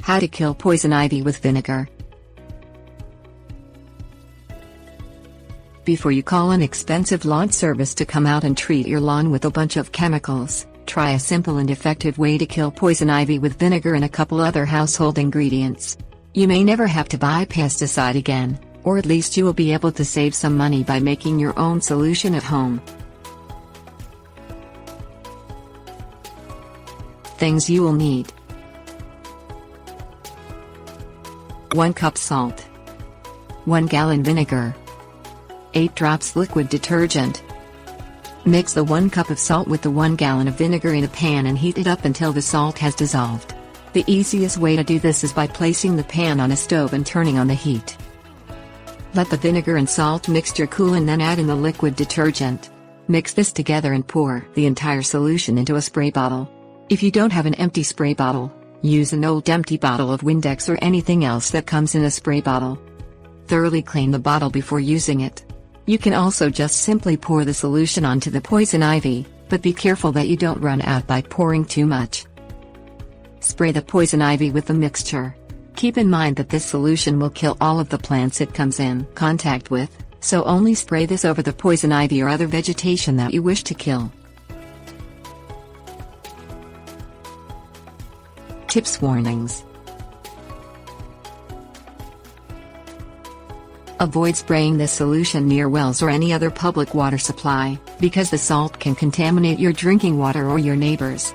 How to kill poison ivy with vinegar. Before you call an expensive lawn service to come out and treat your lawn with a bunch of chemicals, try a simple and effective way to kill poison ivy with vinegar and a couple other household ingredients. You may never have to buy pesticide again, or at least you will be able to save some money by making your own solution at home. Things you will need: 1 cup salt, 1 gallon vinegar, 8 drops liquid detergent. Mix the 1 cup of salt with the 1 gallon of vinegar in a pan and heat it up until the salt has dissolved. The easiest way to do this is by placing the pan on a stove and turning on the heat. Let the vinegar and salt mixture cool and then add in the liquid detergent. Mix this together and pour the entire solution into a spray bottle. If you don't have an empty spray bottle, use an old empty bottle of Windex or anything else that comes in a spray bottle. Thoroughly clean the bottle before using it. You can also just simply pour the solution onto the poison ivy, but be careful that you don't run out by pouring too much. Spray the poison ivy with the mixture. Keep in mind that this solution will kill all of the plants it comes in contact with, so only spray this over the poison ivy or other vegetation that you wish to kill. Tips: warnings. Avoid spraying this solution near wells or any other public water supply, because the salt can contaminate your drinking water or your neighbors.